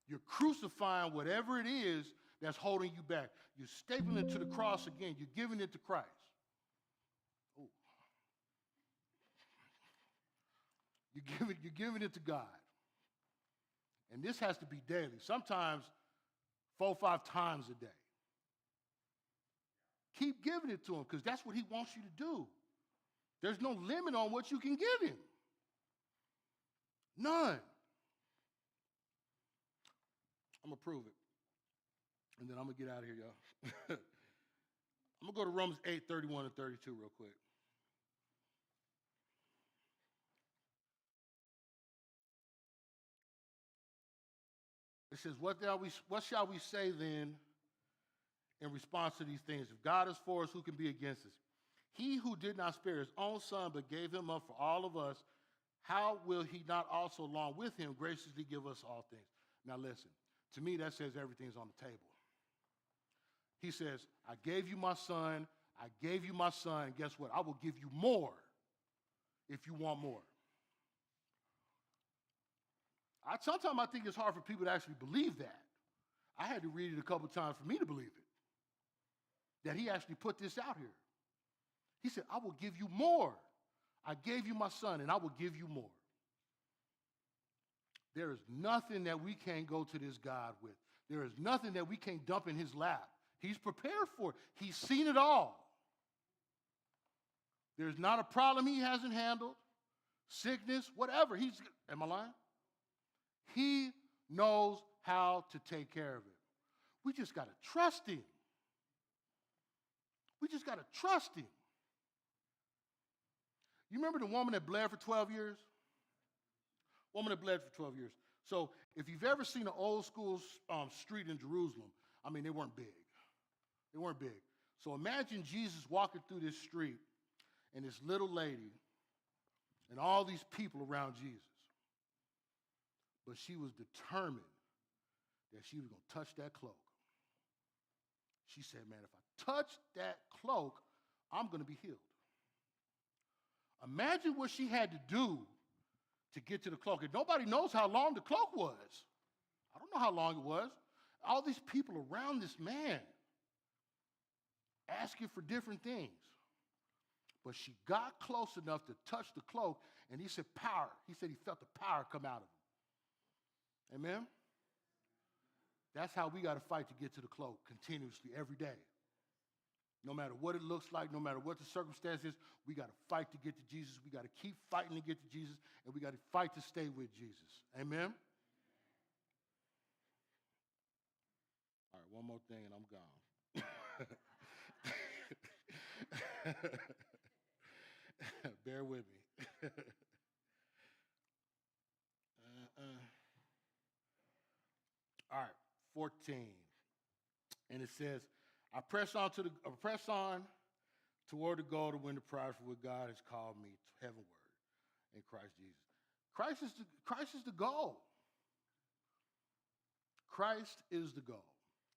you're crucifying whatever it is that's holding you back. You're stapling it to the cross again. You're giving it to Christ. Ooh. You're giving it to God. And this has to be daily. Sometimes 4 or 5 times a day. Keep giving it to him, because that's what he wants you to do. There's no limit on what you can give him. None. I'm going to prove it. And then I'm going to get out of here, y'all. I'm going to go to Romans 8, 31 and 32 real quick. It says, what shall we say then in response to these things? If God is for us, who can be against us? He who did not spare his own son, but gave him up for all of us, how will he not also, along with him, graciously give us all things? Now listen, to me that says everything's on the table. He says, I gave you my son, I gave you my son, guess what? I will give you more if you want more. Sometimes I think it's hard for people to actually believe that. I had to read it a couple times for me to believe it, that he actually put this out here. He said, I will give you more. I gave you my son, and I will give you more. There is nothing that we can't go to this God with. There is nothing that we can't dump in his lap. He's prepared for it. He's seen it all. There's not a problem he hasn't handled, sickness, whatever. Am I lying? He knows how to take care of it. We just got to trust him. We just got to trust him. You remember the woman that bled for 12 years? Woman that bled for 12 years. So if you've ever seen an old school street in Jerusalem, I mean, they weren't big. They weren't big. So imagine Jesus walking through this street and this little lady and all these people around Jesus. But she was determined that she was going to touch that cloak. She said, man, if I touch that cloak, I'm going to be healed. Imagine what she had to do to get to the cloak. And nobody knows how long the cloak was. I don't know how long it was. All these people around this man asking for different things. But she got close enough to touch the cloak, and he said power. He said he felt the power come out of him. Amen? That's how we got to fight to get to the cloak continuously every day. No matter what it looks like, no matter what the circumstances, we got to fight to get to Jesus. We got to keep fighting to get to Jesus, and we got to fight to stay with Jesus. Amen? All right, one more thing, and I'm gone. Bear with me. All right, 14. And it says, I press on toward the goal to win the prize for what God has called me to heavenward in Christ Jesus. Christ is the goal. Christ is the goal.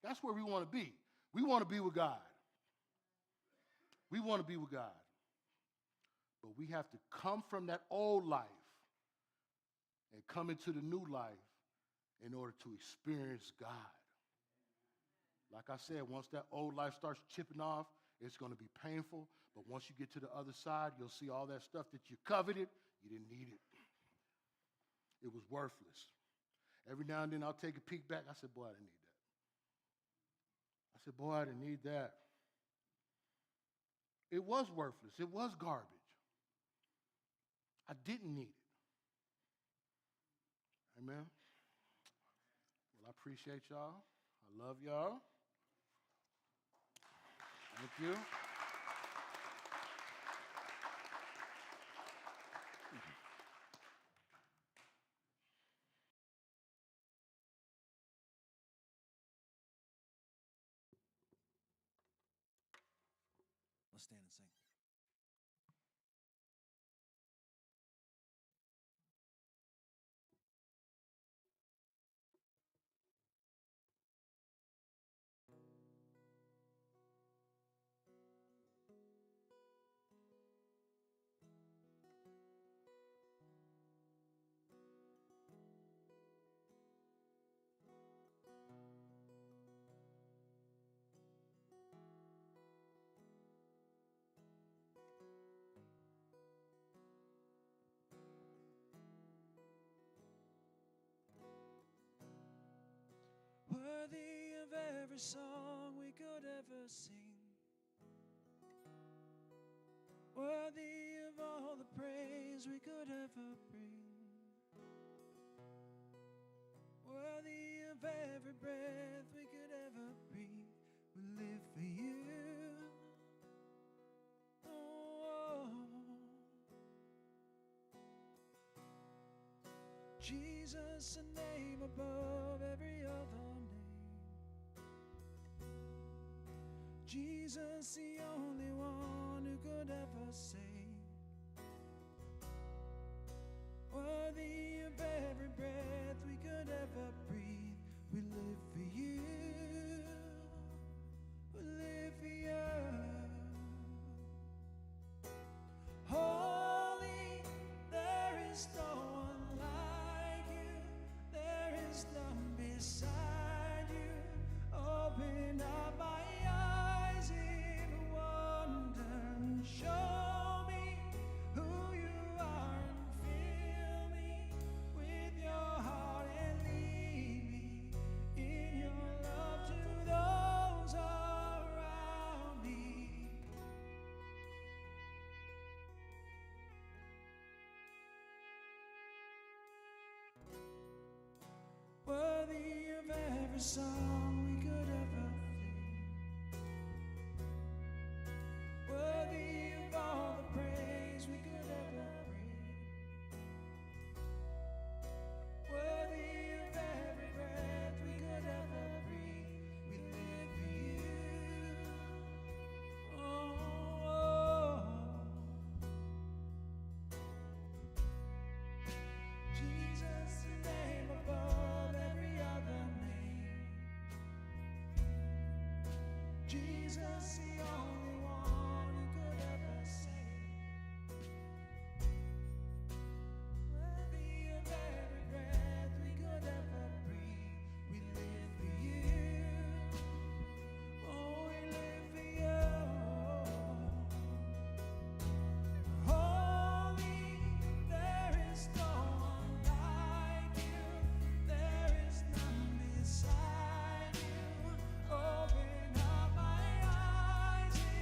That's where we want to be. We want to be with God. We want to be with God. But we have to come from that old life and come into the new life in order to experience God. Like I said, once that old life starts chipping off, it's going to be painful. But once you get to the other side, you'll see all that stuff that you coveted, you didn't need it. It was worthless. Every now and then I'll take a peek back. I said, boy, I didn't need that. I said, boy, I didn't need that. It was worthless. It was garbage. I didn't need it. Amen. Well, I appreciate y'all. I love y'all. Thank you. Let's stand and sing. Worthy of every song we could ever sing, worthy of all the praise we could ever bring, worthy of every breath we could ever breathe. We live for you. Oh, Jesus, a name above every other name. Jesus, the only one who could ever save. Worthy of every breath we could ever breathe. We live for you. We live for you. Holy, there is no one like you. There is none beside you. Open up my eyes in wonder and show me who you are and fill me with your heart and lead me in your love to those around me. Worthy of every song we could ever sing, worthy of all the praise we could ever bring, worthy of every breath we could ever breathe. We live for you. Oh, Jesus, the name above every other name. Jesus, the only one who could ever save. Worthy of every breath we could ever breathe. We live for you. Oh, we live for you. Holy, there is no one like you. There is none beside you. Open up my eyes in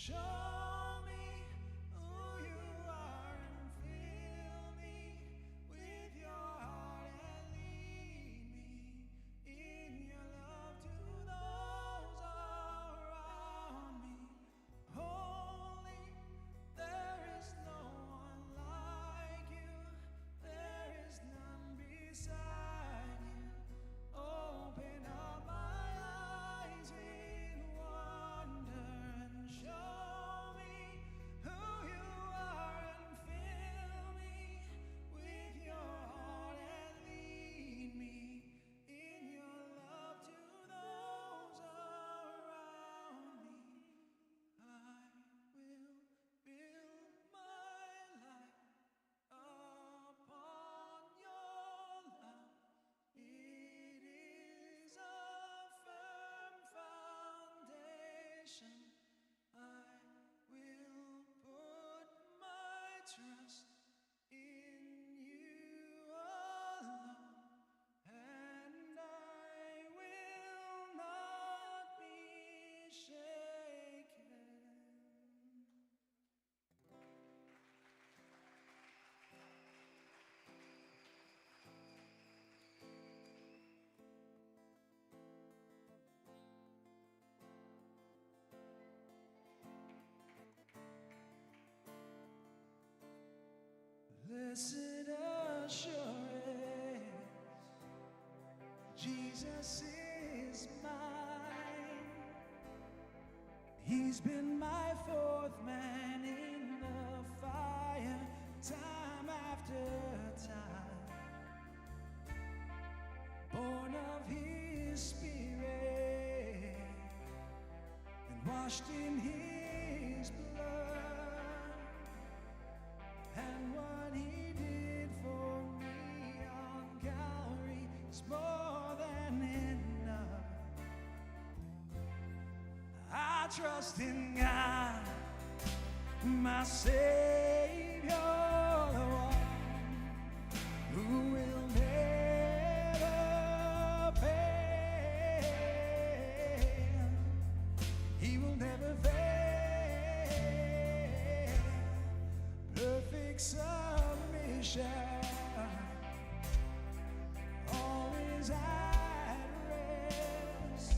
Show me who you are and fill me with your heart and lead me in your love to those around me. Holy, there is no one like you. There is none beside you. Open up my eyes in wonder and show me who you are and fill me with your heart and lead me in your love to those around me. I will build my life upon your love. It is a firm foundation. I will put my trust in you alone, and I will not be shaken. Blessed assurance, Jesus is mine. He's been my fourth man in the fire, time after time. Born of His Spirit and washed in His blood. And what He did for me on Calvary is more than enough. I trust in God, my Savior, the one who will never fail. He will never fail. Perfect submission, always at rest.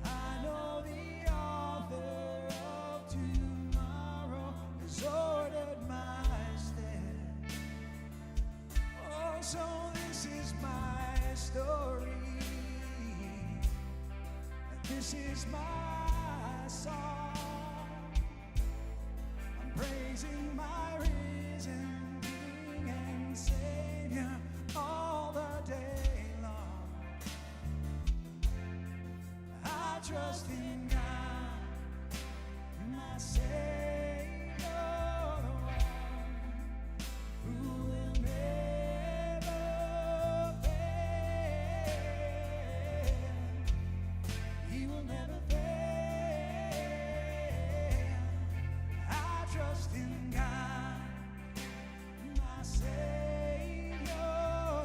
I know the author of tomorrow has ordered my steps. Oh, so this is my story, and this is my song. Praising my risen King and Savior all the day long. I trust in God, my Savior, the one who will never fail. He will never fail. Trust in God, my Savior,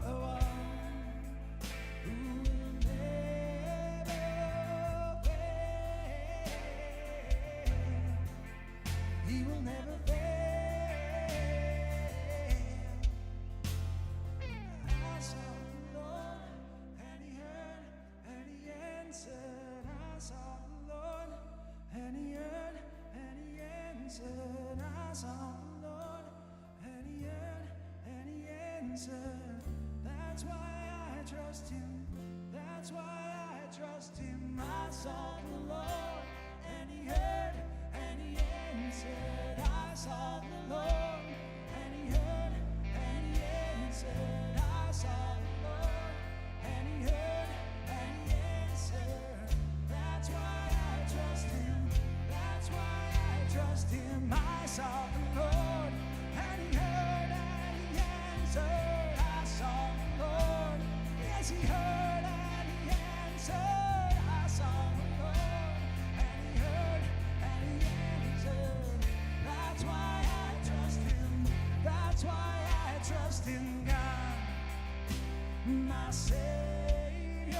the one who will never fail. He will never fail. I sought the Lord, and He heard, and He answered. I sought the Lord, and He heard, and He answered. I sought the Lord, and He heard, and He answered. That's why I trust Him. That's why I trust Him. I sought the Lord, and He heard, and He answered. I sought the Lord, and He heard, and He answered. I sought the Lord, and He heard, and He answered. That's why I trust Him. That's why I trust Him. I sought the Lord, and He heard, and He answered. I sought the Lord, yes, He heard, and He answered. I sought the Lord, and He heard, and He answered. That's why I trust Him. That's why I trust in God, my Savior,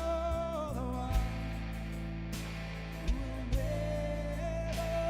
the one who will never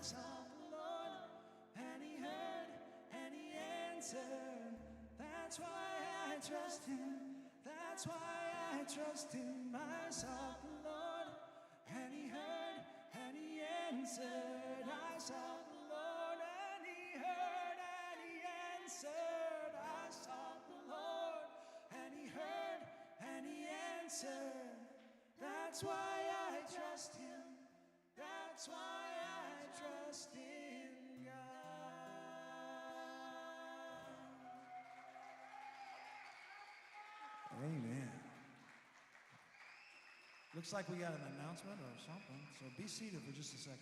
sought the Lord, and he heard, and he answered. That's why I trust him. That's why I trust him. I sought the Lord, and he heard, and he answered. I sought the Lord, and he heard, and he answered. I sought the Lord, and he heard, and he answered. That's why I trust him. That's why I trust in God. Amen. Looks like we got an announcement or something, so be seated for just a second.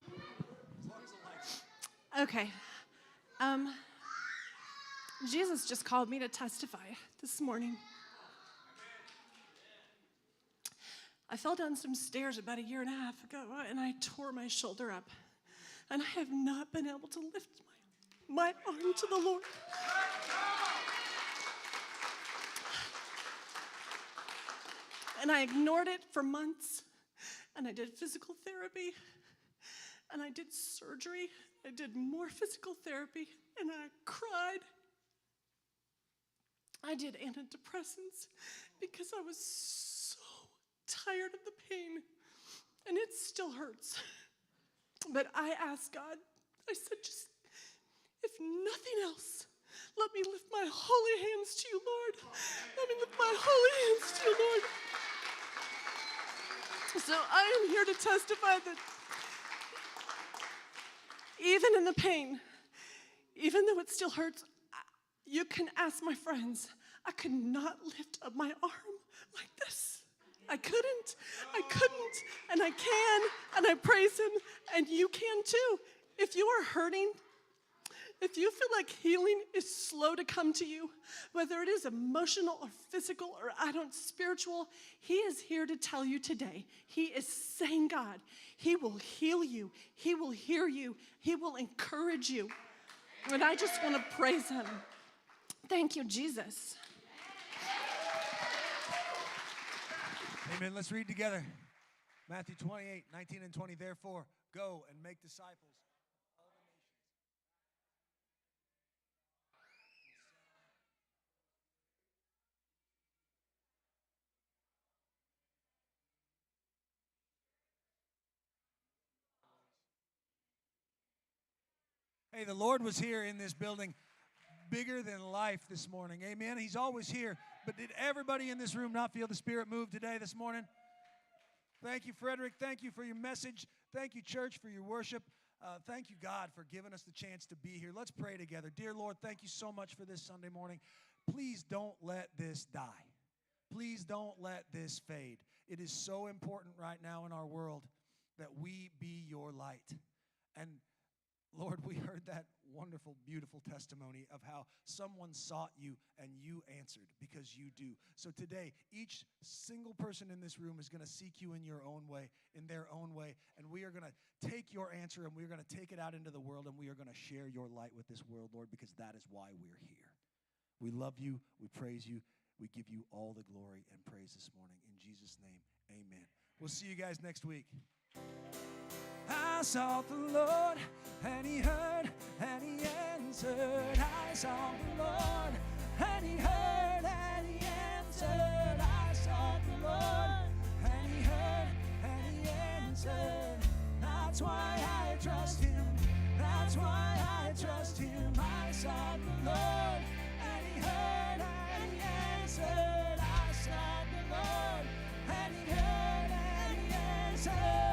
That should work now. As long as the lights. Okay. Jesus just called me to testify this morning. I fell down some stairs about 1.5 years ago, and I tore my shoulder up. And I have not been able to lift my arm to the Lord. And I ignored it for months. And I did physical therapy. And I did surgery. I did more physical therapy. And I cried. I did antidepressants because I was so tired of the pain. And it still hurts. But I asked God, I said, just, if nothing else, let me lift my holy hands to you, Lord. Let me lift my holy hands to you, Lord. So I am here to testify that even in the pain, even though it still hurts, you can ask my friends, I could not lift up my arm like this. I couldn't, and I can, and I praise him, and you can too. If you are hurting, if you feel like healing is slow to come to you, whether it is emotional or physical or spiritual, he is here to tell you today. He is saying, God, he will heal you. He will hear you. He will encourage you. And I just want to praise him. Thank you, Jesus. Amen. Let's read together. Matthew 28, 19 and 20. Therefore, go and make disciples of all the nations. Hey, the Lord was here in this building, bigger than life this morning. Amen. He's always here. But did everybody in this room not feel the Spirit move today, this morning? Thank you, Frederick. Thank you for your message. Thank you, church, for your worship. Thank you, God, for giving us the chance to be here. Let's pray together. Dear Lord, thank you so much for this Sunday morning. Please don't let this die. Please don't let this fade. It is so important right now in our world that we be your light. And Lord, we heard that wonderful, beautiful testimony of how someone sought you and you answered because you do. So today, each single person in this room is going to seek you in your own way, in their own way, and we are going to take your answer and we are going to take it out into the world and we are going to share your light with this world, Lord, because that is why we're here. We love you. We praise you. We give you all the glory and praise this morning. In Jesus' name, amen. We'll see you guys next week. I sought the Lord, and he heard, and he answered. I sought the Lord, and he heard, and he answered. I sought the Lord, and he heard, and he answered. That's why I trust him. That's why I trust him. I sought the Lord, and he heard, and he answered. I sought the Lord, and he heard, and he answered.